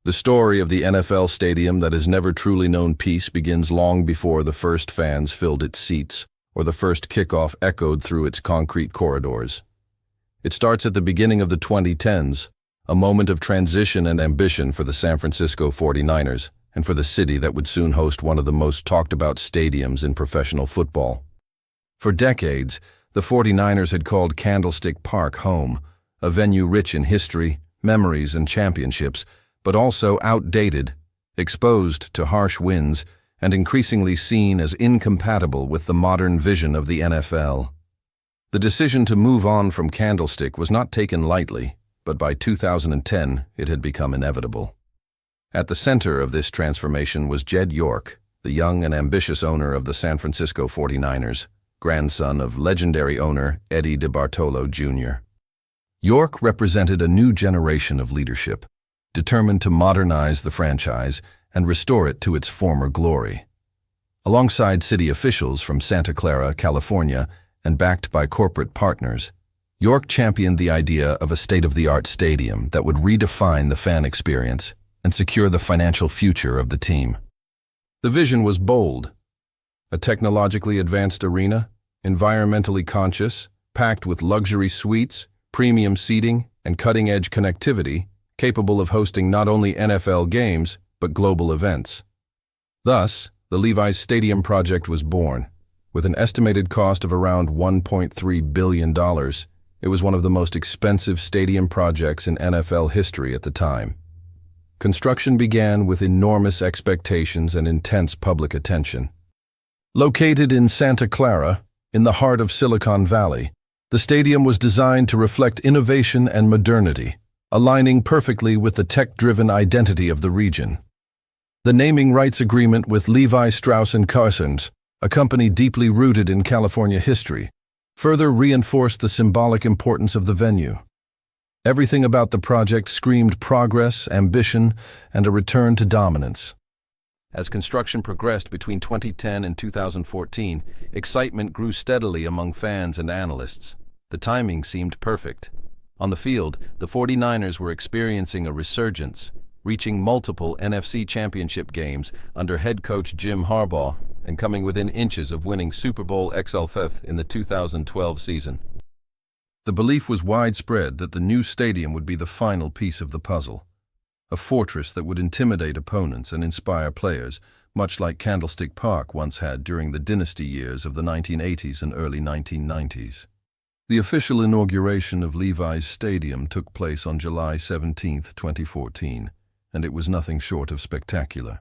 The story of the NFL stadium that has never truly known peace begins long before the first fans filled its seats or the first kickoff echoed through its concrete corridors. It starts at the beginning of the 2010s, a moment of transition and ambition for the San Francisco 49ers and for the city that would soon host one of the most talked-about stadiums in professional football. For decades, the 49ers had called Candlestick Park home, a venue rich in history, memories, and championships, but also outdated, exposed to harsh winds, and increasingly seen as incompatible with the modern vision of the NFL. The decision to move on from Candlestick was not taken lightly, but by 2010 it had become inevitable. At the center of this transformation was Jed York, the young and ambitious owner of the San Francisco 49ers, grandson of legendary owner Eddie DeBartolo Jr. York represented a new generation of leadership, determined to modernize the franchise and restore it to its former glory. Alongside city officials from Santa Clara, California, and backed by corporate partners, York championed the idea of a state-of-the-art stadium that would redefine the fan experience and secure the financial future of the team. The vision was bold: a technologically advanced arena, environmentally conscious, packed with luxury suites, premium seating, and cutting-edge connectivity, capable of hosting not only NFL games, but global events. Thus, the Levi's Stadium project was born. With an estimated cost of around $1.3 billion, it was one of the most expensive stadium projects in NFL history at the time. Construction began with enormous expectations and intense public attention. Located in Santa Clara, in the heart of Silicon Valley, the stadium was designed to reflect innovation and modernity, aligning perfectly with the tech-driven identity of the region. The naming rights agreement with Levi Strauss & Co., a company deeply rooted in California history, further reinforced the symbolic importance of the venue. Everything about the project screamed progress, ambition, and a return to dominance. As construction progressed between 2010 and 2014, excitement grew steadily among fans and analysts. The timing seemed perfect. On the field, the 49ers were experiencing a resurgence, reaching multiple NFC championship games under head coach Jim Harbaugh and coming within inches of winning Super Bowl LIV in the 2012 season. The belief was widespread that the new stadium would be the final piece of the puzzle, a fortress that would intimidate opponents and inspire players, much like Candlestick Park once had during the dynasty years of the 1980s and early 1990s. The official inauguration of Levi's Stadium took place on July 17, 2014, and it was nothing short of spectacular.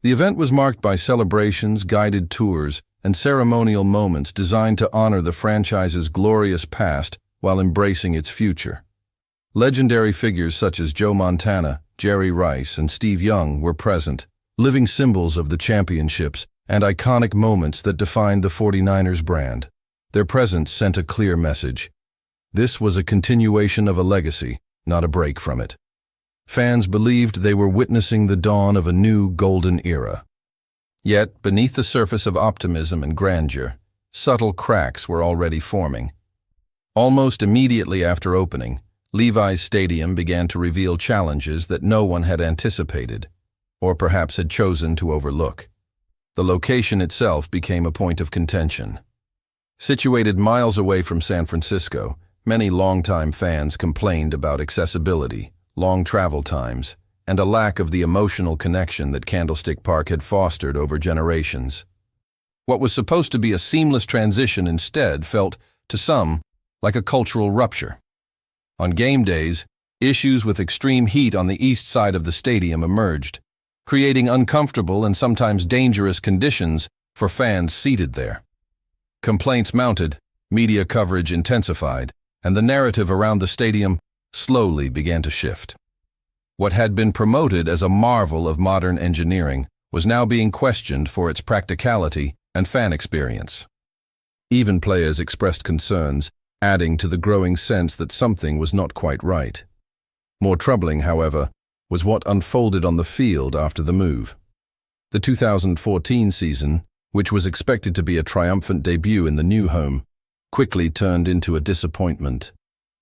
The event was marked by celebrations, guided tours, and ceremonial moments designed to honor the franchise's glorious past while embracing its future. Legendary figures such as Joe Montana, Jerry Rice, and Steve Young were present, living symbols of the championships and iconic moments that defined the 49ers brand. Their presence sent a clear message. This was a continuation of a legacy, not a break from it. Fans believed they were witnessing the dawn of a new golden era. Yet, beneath the surface of optimism and grandeur, subtle cracks were already forming. Almost immediately after opening, Levi's Stadium began to reveal challenges that no one had anticipated, or perhaps had chosen to overlook. The location itself became a point of contention. Situated miles away from San Francisco, many longtime fans complained about accessibility, long travel times, and a lack of the emotional connection that Candlestick Park had fostered over generations. What was supposed to be a seamless transition instead felt, to some, like a cultural rupture. On game days, issues with extreme heat on the east side of the stadium emerged, creating uncomfortable and sometimes dangerous conditions for fans seated there. Complaints mounted, media coverage intensified, and the narrative around the stadium slowly began to shift. What had been promoted as a marvel of modern engineering was now being questioned for its practicality and fan experience. Even players expressed concerns, adding to the growing sense that something was not quite right. More troubling, however, was what unfolded on the field after the move. The 2014 season, which was expected to be a triumphant debut in the new home, quickly turned into a disappointment.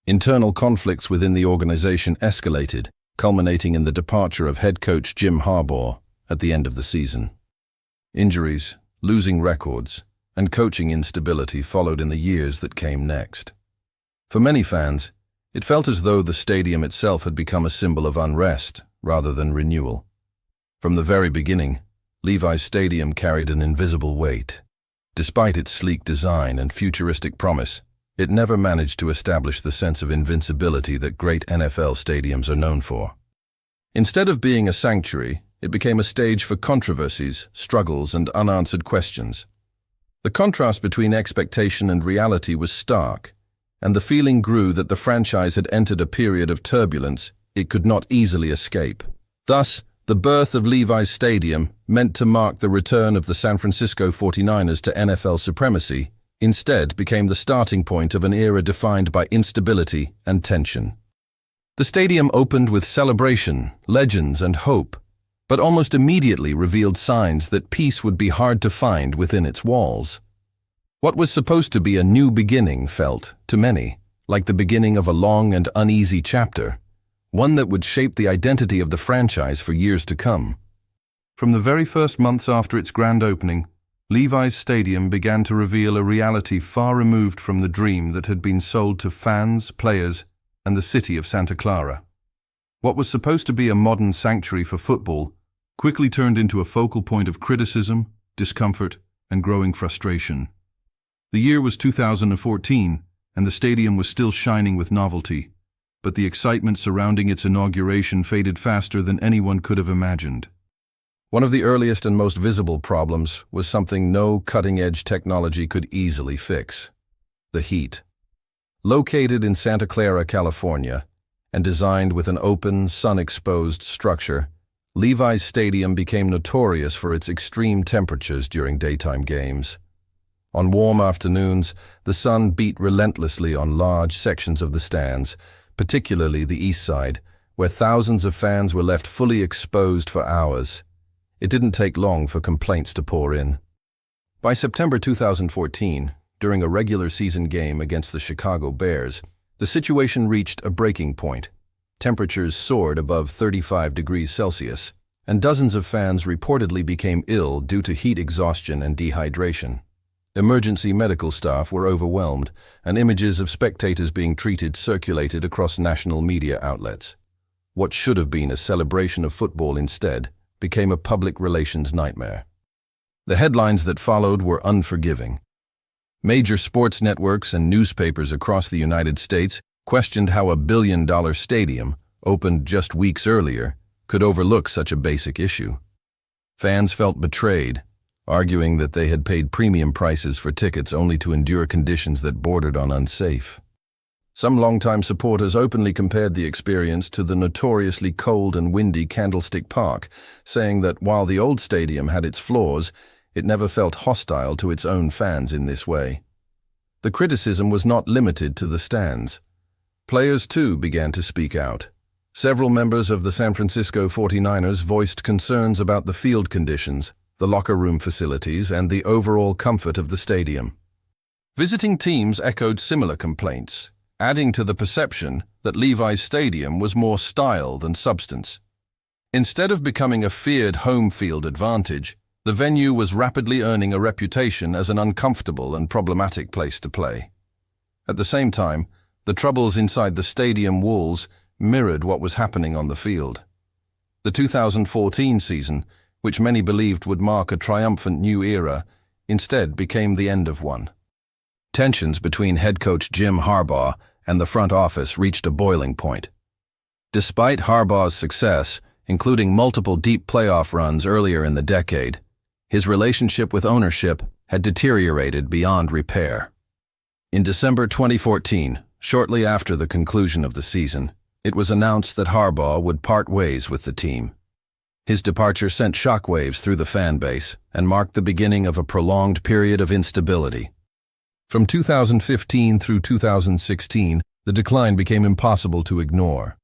Internal conflicts within the organization escalated, culminating in the departure of head coach Jim Harbaugh at the end of the season. Injuries, losing records, and coaching instability followed in the years that came next. For many fans, it felt as though the stadium itself had become a symbol of unrest rather than renewal. From the very beginning, Levi's stadium carried an invisible weight. Despite its sleek design and futuristic promise, it never managed to establish the sense of invincibility that great NFL stadiums are known for. Instead of being a sanctuary, it became a stage for controversies, struggles, and unanswered questions. The contrast between expectation and reality was stark, and the feeling grew that the franchise had entered a period of turbulence it could not easily escape. Thus, the birth of Levi's Stadium, meant to mark the return of the San Francisco 49ers to NFL supremacy, instead became the starting point of an era defined by instability and tension. The stadium opened with celebration, legends, and hope, but almost immediately revealed signs that peace would be hard to find within its walls. What was supposed to be a new beginning felt, to many, like the beginning of a long and uneasy chapter, one that would shape the identity of the franchise for years to come. From the very first months after its grand opening, Levi's Stadium began to reveal a reality far removed from the dream that had been sold to fans, players, and the city of Santa Clara. What was supposed to be a modern sanctuary for football quickly turned into a focal point of criticism, discomfort, and growing frustration. The year was 2014, and the stadium was still shining with novelty, but the excitement surrounding its inauguration faded faster than anyone could have imagined. One of the earliest and most visible problems was something no cutting-edge technology could easily fix: the heat. Located in Santa Clara, California, and designed with an open, sun-exposed structure, Levi's Stadium became notorious for its extreme temperatures during daytime games. On warm afternoons, the sun beat relentlessly on large sections of the stands, particularly the east side, where thousands of fans were left fully exposed for hours. It didn't take long for complaints to pour in. By September 2014, during a regular season game against the Chicago Bears, the situation reached a breaking point. Temperatures soared above 35 degrees Celsius, and dozens of fans reportedly became ill due to heat exhaustion and dehydration. Emergency medical staff were overwhelmed, and images of spectators being treated circulated across national media outlets. What should have been a celebration of football instead became a public relations nightmare. The headlines that followed were unforgiving. Major sports networks and newspapers across the United States questioned how a billion-dollar stadium, opened just weeks earlier, could overlook such a basic issue. Fans felt betrayed, arguing that they had paid premium prices for tickets only to endure conditions that bordered on unsafe. Some longtime supporters openly compared the experience to the notoriously cold and windy Candlestick Park, saying that while the old stadium had its flaws, it never felt hostile to its own fans in this way. The criticism was not limited to the stands. Players too began to speak out. Several members of the San Francisco 49ers voiced concerns about the field conditions, the locker room facilities, and the overall comfort of the stadium. Visiting teams echoed similar complaints, adding to the perception that Levi's Stadium was more style than substance. Instead of becoming a feared home field advantage, the venue was rapidly earning a reputation as an uncomfortable and problematic place to play. At the same time, the troubles inside the stadium walls mirrored what was happening on the field. The 2014 season, which many believed would mark a triumphant new era, instead became the end of one. Tensions between head coach Jim Harbaugh and the front office reached a boiling point. Despite Harbaugh's success, including multiple deep playoff runs earlier in the decade, his relationship with ownership had deteriorated beyond repair. In December 2014, shortly after the conclusion of the season, it was announced that Harbaugh would part ways with the team. His departure sent shockwaves through the fan base and marked the beginning of a prolonged period of instability. From 2015 through 2016, the decline became impossible to ignore.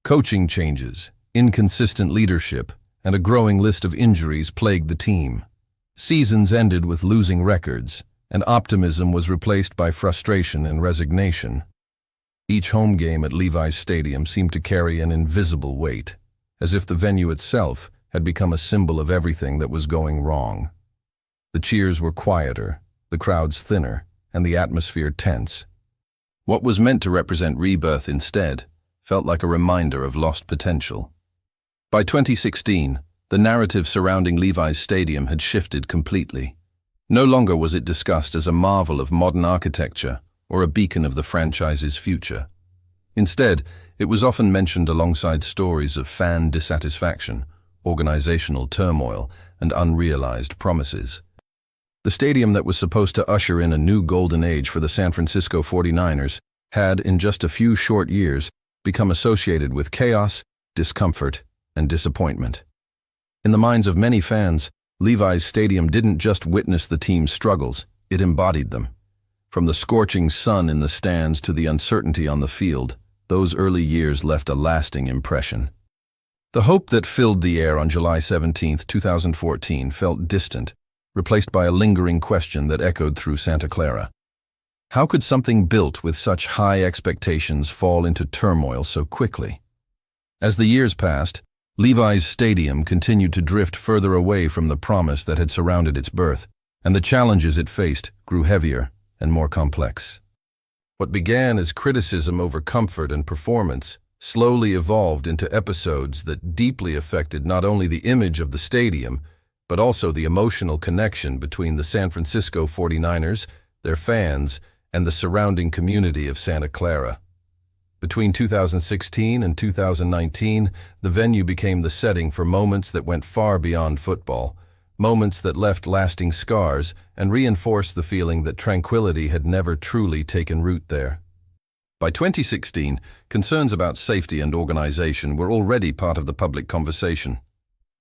Coaching changes, inconsistent leadership, and a growing list of injuries plagued the team. Seasons ended with losing records, and optimism was replaced by frustration and resignation. Each home game at Levi's Stadium seemed to carry an invisible weight, as if the venue itself had become a symbol of everything that was going wrong. The cheers were quieter, the crowds thinner, and the atmosphere tense. What was meant to represent rebirth instead felt like a reminder of lost potential. By 2016, the narrative surrounding Levi's Stadium had shifted completely. No longer was it discussed as a marvel of modern architecture or a beacon of the franchise's future. Instead, it was often mentioned alongside stories of fan dissatisfaction, organizational turmoil, and unrealized promises. The stadium that was supposed to usher in a new golden age for the San Francisco 49ers had, in just a few short years, become associated with chaos, discomfort, and disappointment. In the minds of many fans, Levi's Stadium didn't just witness the team's struggles, it embodied them. From the scorching sun in the stands to the uncertainty on the field, those early years left a lasting impression. The hope that filled the air on July 17, 2014 felt distant, replaced by a lingering question that echoed through Santa Clara. How could something built with such high expectations fall into turmoil so quickly? As the years passed, Levi's Stadium continued to drift further away from the promise that had surrounded its birth, and the challenges it faced grew heavier and more complex. What began as criticism over comfort and performance slowly evolved into episodes that deeply affected not only the image of the stadium, but also the emotional connection between the San Francisco 49ers, their fans, and the surrounding community of Santa Clara. Between 2016 and 2019, the venue became the setting for moments that went far beyond football, moments that left lasting scars and reinforced the feeling that tranquility had never truly taken root there. By 2016, concerns about safety and organization were already part of the public conversation.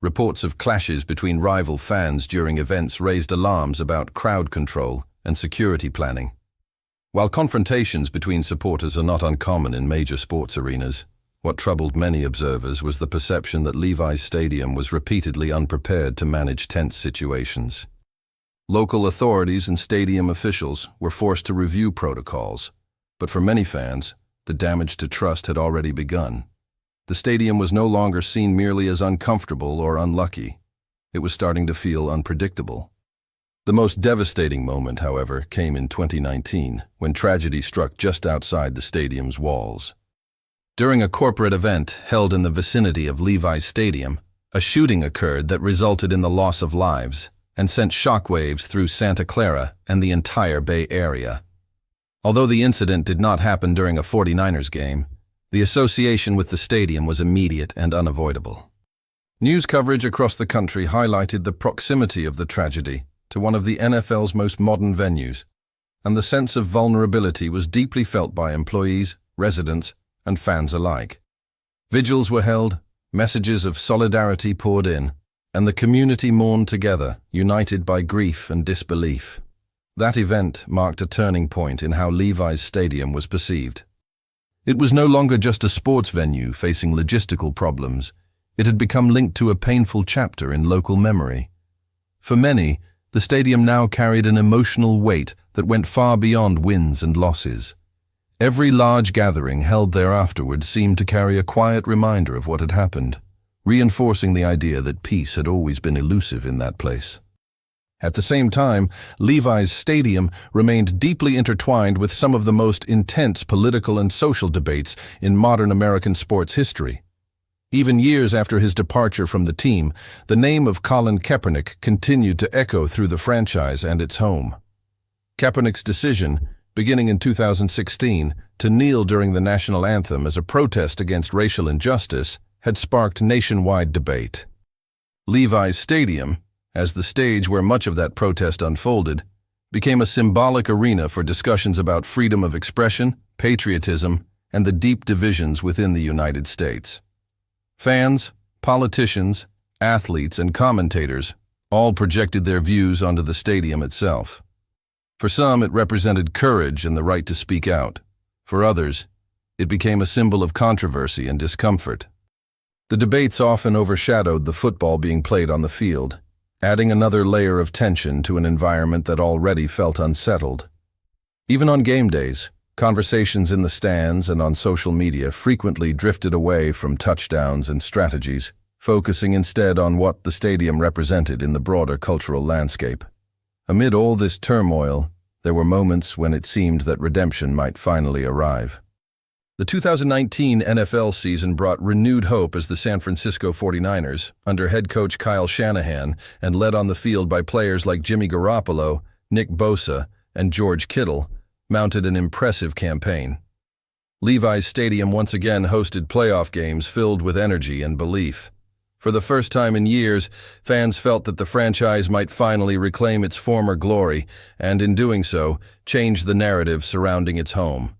Reports of clashes between rival fans during events raised alarms about crowd control and security planning. While confrontations between supporters are not uncommon in major sports arenas, what troubled many observers was the perception that Levi's Stadium was repeatedly unprepared to manage tense situations. Local authorities and stadium officials were forced to review protocols, but for many fans, the damage to trust had already begun. The stadium was no longer seen merely as uncomfortable or unlucky. It was starting to feel unpredictable. The most devastating moment, however, came in 2019, when tragedy struck just outside the stadium's walls. During a corporate event held in the vicinity of Levi's Stadium, a shooting occurred that resulted in the loss of lives and sent shockwaves through Santa Clara and the entire Bay Area. Although the incident did not happen during a 49ers game, the association with the stadium was immediate and unavoidable. News coverage across the country highlighted the proximity of the tragedy to one of the NFL's most modern venues, and the sense of vulnerability was deeply felt by employees, residents, and fans alike. Vigils were held, messages of solidarity poured in, and the community mourned together, united by grief and disbelief. That event marked a turning point in how Levi's Stadium was perceived. It was no longer just a sports venue facing logistical problems. It had become linked to a painful chapter in local memory. For many, the stadium now carried an emotional weight that went far beyond wins and losses. Every large gathering held there afterward seemed to carry a quiet reminder of what had happened, reinforcing the idea that peace had always been elusive in that place. At the same time, Levi's Stadium remained deeply intertwined with some of the most intense political and social debates in modern American sports history. Even years after his departure from the team, the name of Colin Kaepernick continued to echo through the franchise and its home. Kaepernick's decision, beginning in 2016, to kneel during the national anthem as a protest against racial injustice, had sparked nationwide debate. Levi's Stadium, as the stage where much of that protest unfolded, became a symbolic arena for discussions about freedom of expression, patriotism, and the deep divisions within the United States. Fans, politicians, athletes, and commentators all projected their views onto the stadium itself. For some, it represented courage and the right to speak out. For others, it became a symbol of controversy and discomfort. The debates often overshadowed the football being played on the field, adding another layer of tension to an environment that already felt unsettled. Even on game days, Conversations in the stands and on social media frequently drifted away from touchdowns and strategies, focusing instead on what the stadium represented in the broader cultural landscape. Amid all this turmoil, there were moments when it seemed that redemption might finally arrive. The 2019 NFL season brought renewed hope as the San Francisco 49ers, under head coach Kyle Shanahan and led on the field by players like Jimmy Garoppolo, Nick Bosa, and George Kittle, mounted an impressive campaign. Levi's Stadium once again hosted playoff games filled with energy and belief. For the first time in years, fans felt that the franchise might finally reclaim its former glory and, in doing so, change the narrative surrounding its home.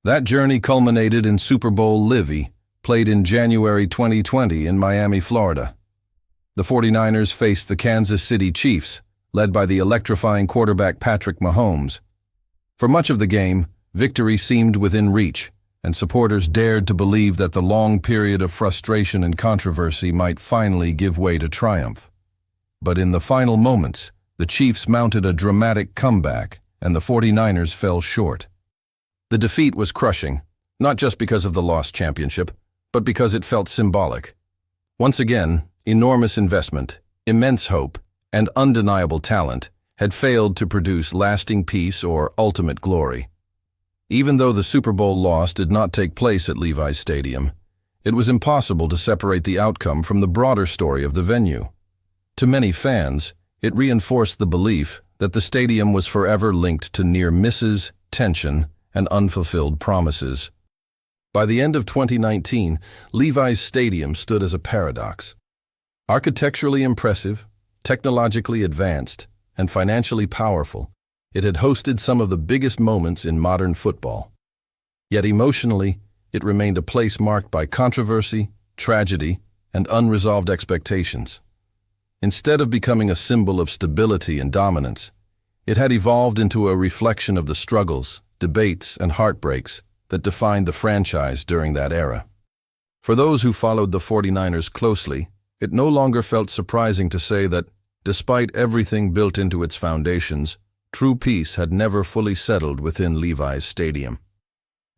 That journey culminated in Super Bowl LIV, played in January 2020 in Miami, Florida. The 49ers faced the Kansas City Chiefs, led by the electrifying quarterback Patrick Mahomes. For much of the game, victory seemed within reach, and supporters dared to believe that the long period of frustration and controversy might finally give way to triumph. But in the final moments, the Chiefs mounted a dramatic comeback, and the 49ers fell short. The defeat was crushing, not just because of the lost championship, but because it felt symbolic. Once again, enormous investment, immense hope, and undeniable talent had failed to produce lasting peace or ultimate glory. Even though the Super Bowl loss did not take place at Levi's Stadium, it was impossible to separate the outcome from the broader story of the venue. To many fans, it reinforced the belief that the stadium was forever linked to near misses, tension, and unfulfilled promises. By the end of 2019, Levi's Stadium stood as a paradox. Architecturally impressive, technologically advanced, and financially powerful, it had hosted some of the biggest moments in modern football. Yet emotionally, it remained a place marked by controversy, tragedy, and unresolved expectations. Instead of becoming a symbol of stability and dominance, it had evolved into a reflection of the struggles, debates, and heartbreaks that defined the franchise during that era. For those who followed the 49ers closely, it no longer felt surprising to say that, despite everything built into its foundations, true peace had never fully settled within Levi's Stadium.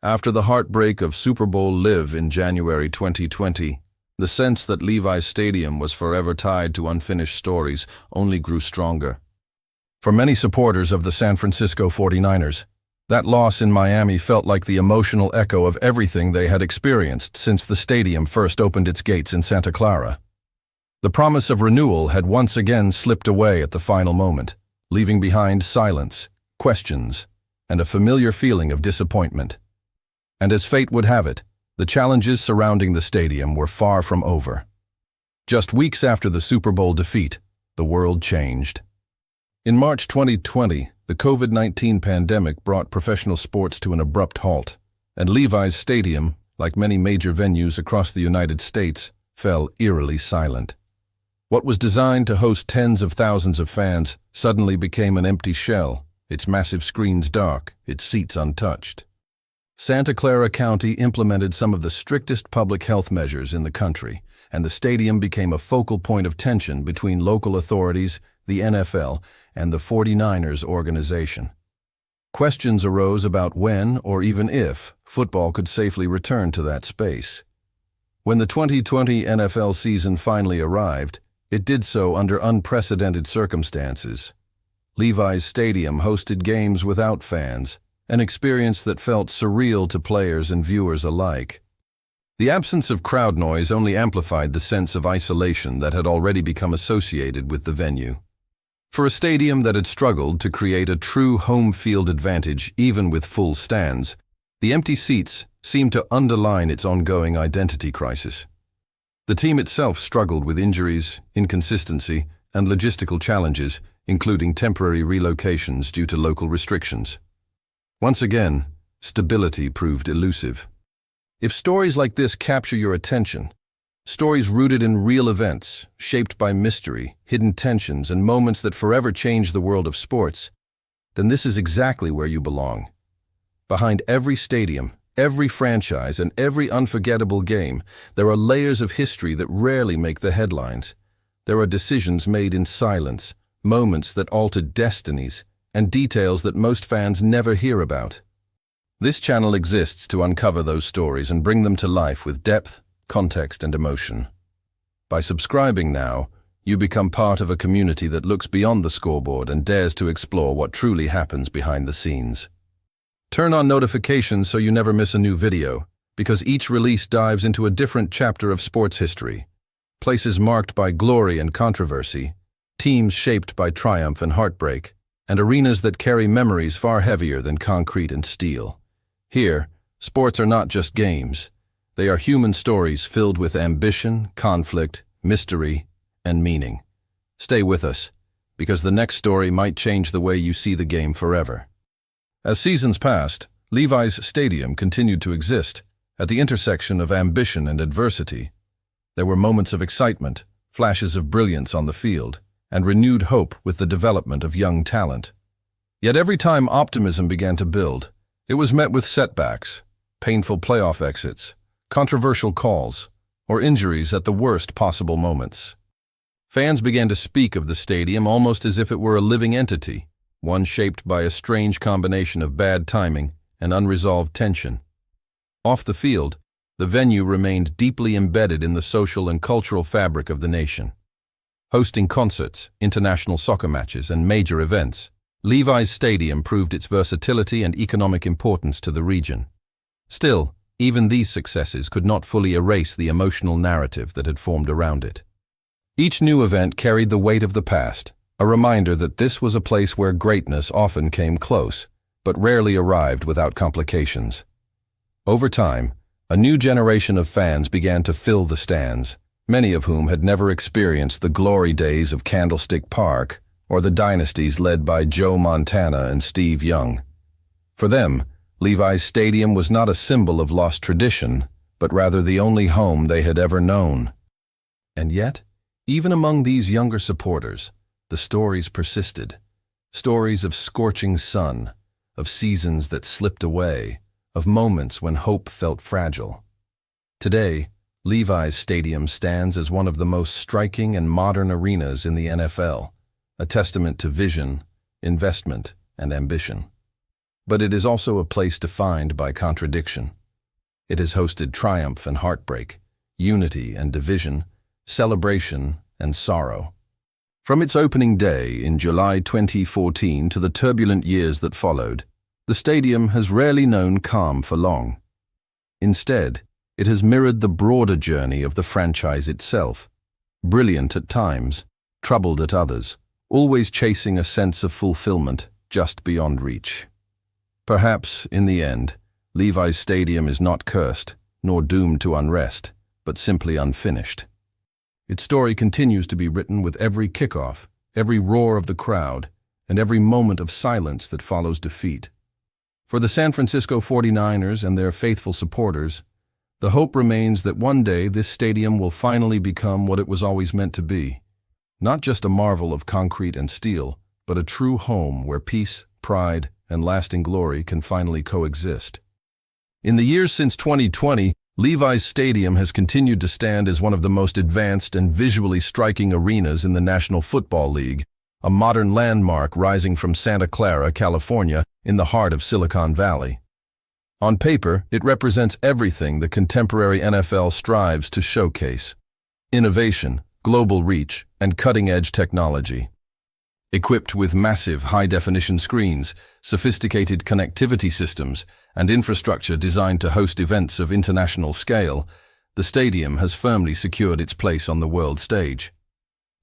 After the heartbreak of Super Bowl LIV in January 2020, the sense that Levi's Stadium was forever tied to unfinished stories only grew stronger. For many supporters of the San Francisco 49ers, that loss in Miami felt like the emotional echo of everything they had experienced since the stadium first opened its gates in Santa Clara. The promise of renewal had once again slipped away at the final moment, leaving behind silence, questions, and a familiar feeling of disappointment. And as fate would have it, the challenges surrounding the stadium were far from over. Just weeks after the Super Bowl defeat, the world changed. In March 2020, the COVID-19 pandemic brought professional sports to an abrupt halt, and Levi's Stadium, like many major venues across the United States, fell eerily silent. What was designed to host tens of thousands of fans suddenly became an empty shell, its massive screens dark, its seats untouched. Santa Clara County implemented some of the strictest public health measures in the country, and the stadium became a focal point of tension between local authorities, the NFL, and the 49ers organization. Questions arose about when, or even if, football could safely return to that space. When the 2020 NFL season finally arrived, it did so under unprecedented circumstances. Levi's Stadium hosted games without fans, an experience that felt surreal to players and viewers alike. The absence of crowd noise only amplified the sense of isolation that had already become associated with the venue. For a stadium that had struggled to create a true home field advantage even with full stands, the empty seats seemed to underline its ongoing identity crisis. The team itself struggled with injuries, inconsistency, and logistical challenges, including temporary relocations due to local restrictions. Once again, stability proved elusive. If stories like this capture your attention, stories rooted in real events, shaped by mystery, hidden tensions, and moments that forever change the world of sports, then this is exactly where you belong. Behind every stadium, every franchise, and every unforgettable game, there are layers of history that rarely make the headlines. There are decisions made in silence, moments that altered destinies, and details that most fans never hear about. This channel exists to uncover those stories and bring them to life with depth, context, and emotion. By subscribing now, you become part of a community that looks beyond the scoreboard and dares to explore what truly happens behind the scenes. Turn on notifications so you never miss a new video, because each release dives into a different chapter of sports history. Places marked by glory and controversy, teams shaped by triumph and heartbreak, and arenas that carry memories far heavier than concrete and steel. Here, sports are not just games. They are human stories filled with ambition, conflict, mystery, and meaning. Stay with us, because the next story might change the way you see the game forever. As seasons passed, Levi's Stadium continued to exist, at the intersection of ambition and adversity. There were moments of excitement, flashes of brilliance on the field, and renewed hope with the development of young talent. Yet every time optimism began to build, it was met with setbacks, painful playoff exits, controversial calls, or injuries at the worst possible moments. Fans began to speak of the stadium almost as if it were a living entity, one shaped by a strange combination of bad timing and unresolved tension. Off the field, the venue remained deeply embedded in the social and cultural fabric of the nation. Hosting concerts, international soccer matches, and major events, Levi's Stadium proved its versatility and economic importance to the region. Still, even these successes could not fully erase the emotional narrative that had formed around it. Each new event carried the weight of the past, a reminder that this was a place where greatness often came close, but rarely arrived without complications. Over time, a new generation of fans began to fill the stands, many of whom had never experienced the glory days of Candlestick Park or the dynasties led by Joe Montana and Steve Young. For them, Levi's Stadium was not a symbol of lost tradition, but rather the only home they had ever known. And yet, even among these younger supporters, the stories persisted. Stories of scorching sun, of seasons that slipped away, of moments when hope felt fragile. Today, Levi's Stadium stands as one of the most striking and modern arenas in the NFL, a testament to vision, investment, and ambition. But it is also a place defined by contradiction. It has hosted triumph and heartbreak, unity and division, celebration and sorrow. From its opening day in July 2014 to the turbulent years that followed, the stadium has rarely known calm for long. Instead, it has mirrored the broader journey of the franchise itself, brilliant at times, troubled at others, always chasing a sense of fulfillment just beyond reach. Perhaps, in the end, Levi's Stadium is not cursed, nor doomed to unrest, but simply unfinished. Its story continues to be written with every kickoff, every roar of the crowd, and every moment of silence that follows defeat. For the San Francisco 49ers and their faithful supporters, the hope remains that one day this stadium will finally become what it was always meant to be. Not just a marvel of concrete and steel, but a true home where peace, pride, and lasting glory can finally coexist. In the years since 2020, Levi's Stadium has continued to stand as one of the most advanced and visually striking arenas in the National Football League, a modern landmark rising from Santa Clara, California, in the heart of Silicon Valley. On paper, it represents everything the contemporary NFL strives to showcase: innovation, global reach, and cutting-edge technology. Equipped with massive high-definition screens, sophisticated connectivity systems, and infrastructure designed to host events of international scale, the stadium has firmly secured its place on the world stage.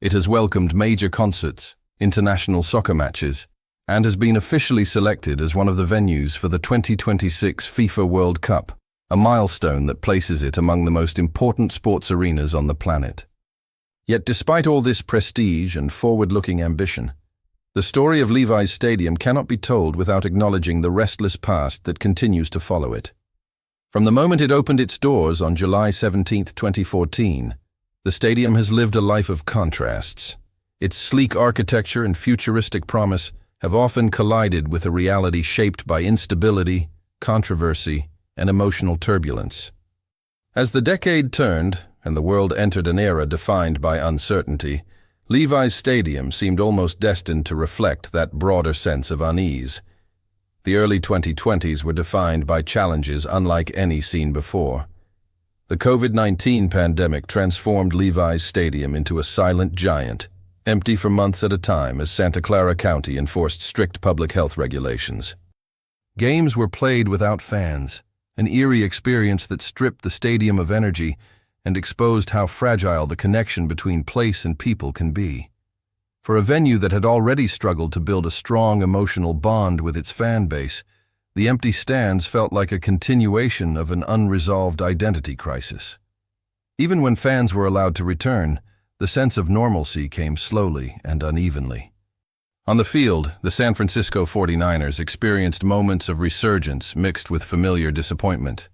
It has welcomed major concerts, international soccer matches, and has been officially selected as one of the venues for the 2026 FIFA World Cup, a milestone that places it among the most important sports arenas on the planet. Yet despite all this prestige and forward-looking ambition, the story of Levi's Stadium cannot be told without acknowledging the restless past that continues to follow it. From the moment it opened its doors on July 17, 2014, the stadium has lived a life of contrasts. Its sleek architecture and futuristic promise have often collided with a reality shaped by instability, controversy, and emotional turbulence. As the decade turned and the world entered an era defined by uncertainty, Levi's Stadium seemed almost destined to reflect that broader sense of unease. The early 2020s were defined by challenges unlike any seen before. The COVID-19 pandemic transformed Levi's Stadium into a silent giant, empty for months at a time as Santa Clara County enforced strict public health regulations. Games were played without fans, an eerie experience that stripped the stadium of energy and exposed how fragile the connection between place and people can be. For a venue that had already struggled to build a strong emotional bond with its fan base, the empty stands felt like a continuation of an unresolved identity crisis. Even when fans were allowed to return, the sense of normalcy came slowly and unevenly. On the field, the San Francisco 49ers experienced moments of resurgence mixed with familiar disappointment.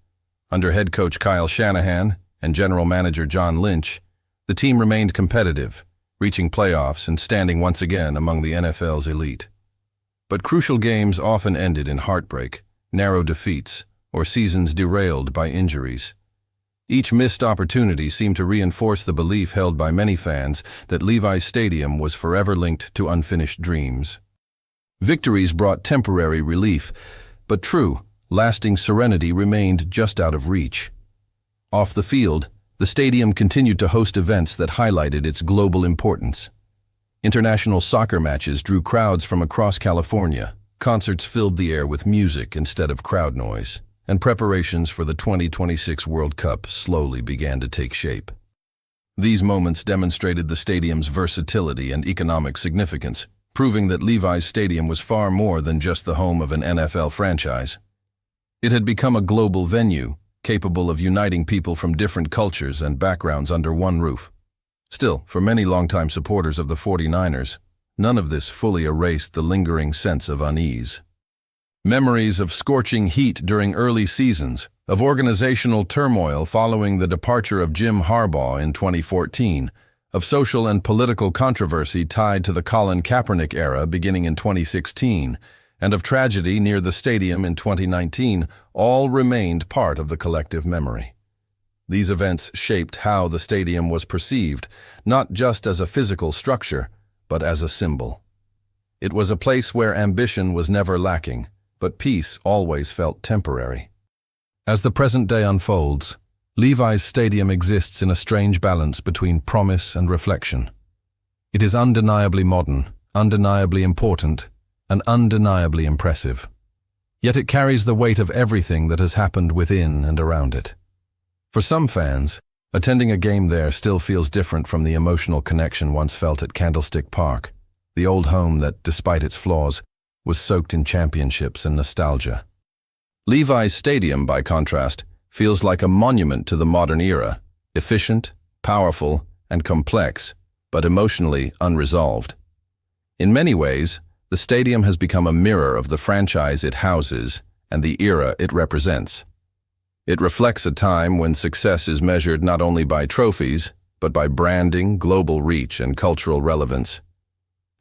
Under head coach Kyle Shanahan and general manager John Lynch, the team remained competitive, reaching playoffs and standing once again among the NFL's elite. But crucial games often ended in heartbreak, narrow defeats, or seasons derailed by injuries. Each missed opportunity seemed to reinforce the belief held by many fans that Levi's Stadium was forever linked to unfinished dreams. Victories brought temporary relief, but true, lasting serenity remained just out of reach. Off the field, the stadium continued to host events that highlighted its global importance. International soccer matches drew crowds from across California, concerts filled the air with music instead of crowd noise, and preparations for the 2026 World Cup slowly began to take shape. These moments demonstrated the stadium's versatility and economic significance, proving that Levi's Stadium was far more than just the home of an NFL franchise. It had become a global venue, capable of uniting people from different cultures and backgrounds under one roof. Still, for many longtime supporters of the 49ers, none of this fully erased the lingering sense of unease. Memories of scorching heat during early seasons, of organizational turmoil following the departure of Jim Harbaugh in 2014, of social and political controversy tied to the Colin Kaepernick era beginning in 2016, and of tragedy near the stadium in 2019, all remained part of the collective memory. These events shaped how the stadium was perceived, not just as a physical structure, but as a symbol. It was a place where ambition was never lacking, but peace always felt temporary. As the present day unfolds, Levi's Stadium exists in a strange balance between promise and reflection. It is undeniably modern, undeniably important, and undeniably impressive. Yet it carries the weight of everything that has happened within and around it. For some fans, attending a game there still feels different from the emotional connection once felt at Candlestick Park, the old home that, despite its flaws, was soaked in championships and nostalgia. Levi's Stadium, by contrast, feels like a monument to the modern era, efficient, powerful, and complex, but emotionally unresolved. In many ways, the stadium has become a mirror of the franchise it houses and the era it represents. It reflects a time when success is measured not only by trophies, but by branding, global reach, and cultural relevance.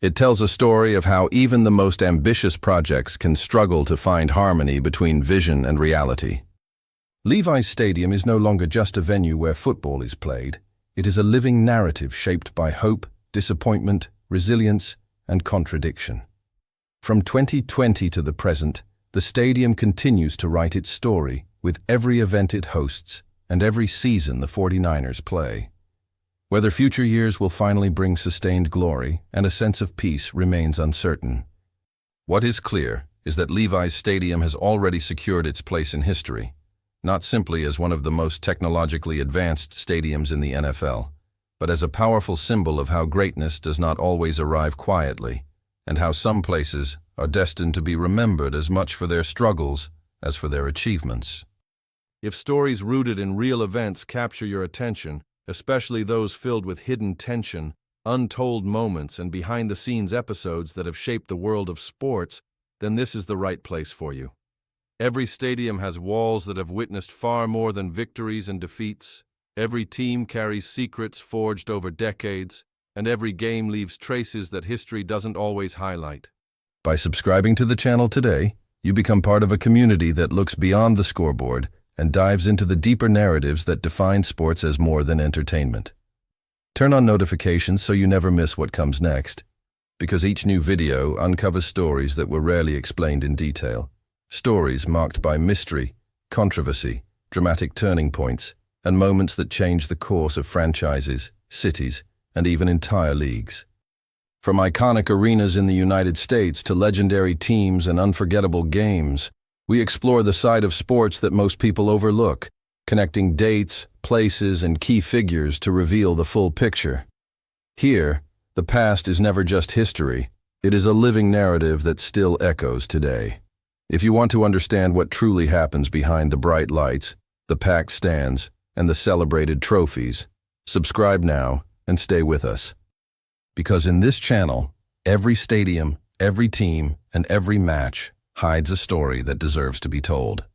It tells a story of how even the most ambitious projects can struggle to find harmony between vision and reality. Levi's Stadium is no longer just a venue where football is played. It is a living narrative shaped by hope, disappointment, resilience, and contradiction. From 2020 to the present, the stadium continues to write its story with every event it hosts and every season the 49ers play. Whether future years will finally bring sustained glory and a sense of peace remains uncertain. What is clear is that Levi's Stadium has already secured its place in history, not simply as one of the most technologically advanced stadiums in the NFL, but as a powerful symbol of how greatness does not always arrive quietly, and how some places are destined to be remembered as much for their struggles as for their achievements. If stories rooted in real events capture your attention, especially those filled with hidden tension, untold moments, and behind-the-scenes episodes that have shaped the world of sports, then this is the right place for you. Every stadium has walls that have witnessed far more than victories and defeats. Every team carries secrets forged over decades, and every game leaves traces that history doesn't always highlight. By subscribing to the channel today, you become part of a community that looks beyond the scoreboard and dives into the deeper narratives that define sports as more than entertainment. Turn on notifications so you never miss what comes next, because each new video uncovers stories that were rarely explained in detail. Stories marked by mystery, controversy, dramatic turning points, and moments that change the course of franchises, cities, and even entire leagues. From iconic arenas in the United States to legendary teams and unforgettable games, we explore the side of sports that most people overlook, connecting dates, places, and key figures to reveal the full picture. Here, the past is never just history. It is a living narrative that still echoes today. If you want to understand what truly happens behind the bright lights, the packed stands, and the celebrated trophies, subscribe now and stay with us. Because in this channel, every stadium, every team, and every match hides a story that deserves to be told.